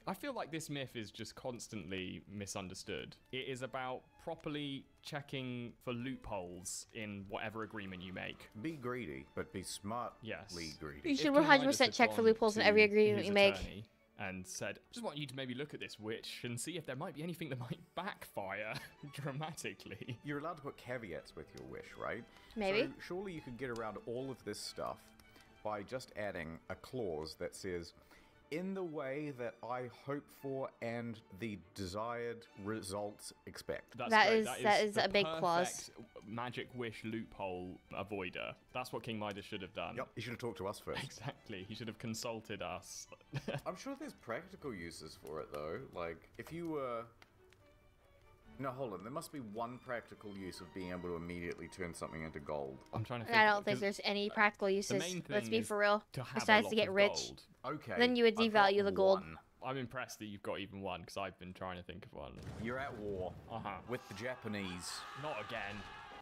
Speaker 3: I feel like this myth is just constantly misunderstood. It is about properly checking for loopholes in whatever agreement you make.
Speaker 2: Be greedy, but be smartly
Speaker 3: Yes.
Speaker 2: greedy.
Speaker 1: You
Speaker 3: If
Speaker 1: should
Speaker 3: King
Speaker 1: 100%
Speaker 3: Midas had
Speaker 1: check for
Speaker 3: gone
Speaker 1: loopholes in
Speaker 3: to
Speaker 1: every agreement
Speaker 3: his
Speaker 1: you make.
Speaker 3: attorney and said, just want you to maybe look at this witch and see if there might be anything that might backfire dramatically.
Speaker 2: You're allowed to put caveats with your wish, right?
Speaker 1: Maybe.
Speaker 2: So surely you could get around all of this stuff by just adding a clause that says, in the way that I hope for and the desired results expect.
Speaker 3: That's
Speaker 1: That
Speaker 3: great.
Speaker 1: is- that is
Speaker 3: the
Speaker 1: a big clause.
Speaker 3: perfect magic wish loophole avoider. That's what King Midas should have done.
Speaker 2: Yep, you should have talked to us first.
Speaker 3: Exactly. He should have consulted us.
Speaker 2: I'm sure there's practical uses for it, though. Like, if you were... No, hold on. There must be one practical use of being able to immediately turn something into gold.
Speaker 3: I'm trying to think.
Speaker 1: I don't think
Speaker 3: 'cause
Speaker 1: there's any practical
Speaker 3: the
Speaker 1: uses.
Speaker 3: main
Speaker 1: Let's
Speaker 3: thing
Speaker 1: be
Speaker 3: is
Speaker 1: for real.
Speaker 3: to have a
Speaker 1: Besides
Speaker 3: lot
Speaker 1: to get
Speaker 3: of
Speaker 1: rich.
Speaker 3: gold.
Speaker 2: Okay.
Speaker 1: Then you would
Speaker 2: I've got
Speaker 1: devalue the gold.
Speaker 2: one.
Speaker 3: I'm impressed that you've got even one, because I've been trying to think of one.
Speaker 2: You're at war
Speaker 3: Uh-huh.
Speaker 2: with the Japanese.
Speaker 3: Not again.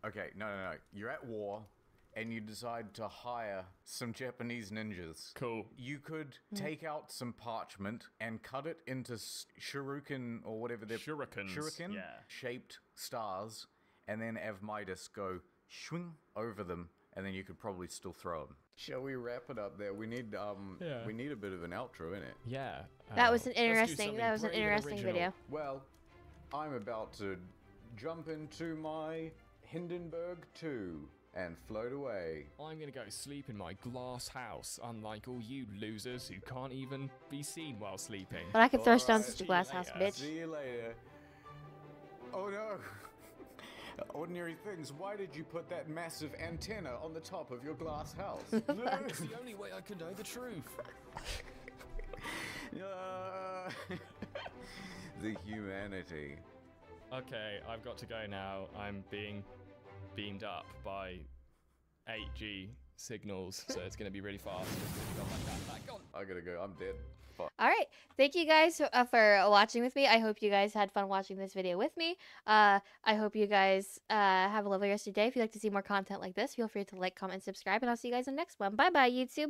Speaker 2: Okay, no. You're at war, and you decide to hire some Japanese ninjas.
Speaker 3: Cool.
Speaker 2: You could take out some parchment and cut it into shuriken or whatever they're
Speaker 3: Shurikens,
Speaker 2: shuriken
Speaker 3: yeah.
Speaker 2: shaped stars, and then have Midas go swing over them, and then you could probably still throw them. Shall we wrap it up there? We need
Speaker 3: Yeah.
Speaker 2: we need a bit of an outro in it.
Speaker 3: Yeah.
Speaker 1: That was an
Speaker 3: let's do
Speaker 1: interesting.
Speaker 3: something
Speaker 1: That was an
Speaker 3: brave and
Speaker 1: interesting
Speaker 3: original.
Speaker 1: video.
Speaker 2: Well, I'm about to jump into my Hindenburg 2 and float away.
Speaker 3: I'm gonna go sleep in my glass house, unlike all you losers who can't even be seen while sleeping.
Speaker 1: But I could throw
Speaker 2: Alright,
Speaker 1: stones at
Speaker 3: see
Speaker 1: your
Speaker 3: you
Speaker 1: glass house,
Speaker 3: later.
Speaker 1: bitch.
Speaker 2: See you later. Oh no! Ordinary things, why did you put that massive antenna on the top of your glass house?
Speaker 3: It's the only way I can know the truth.
Speaker 2: The humanity.
Speaker 3: Okay, I've got to go now. I'm being beamed up by 8G signals, so it's going to be really fast. It's gonna go like that. Gone.
Speaker 2: I gotta go. I'm dead. Fuck.
Speaker 1: All right. Thank you guys for watching with me. I hope you guys had fun watching this video with me. I hope you guys have a lovely rest of your day. If you'd like to see more content like this, feel free to like, comment, subscribe, and I'll see you guys in the next one. Bye-bye, YouTube.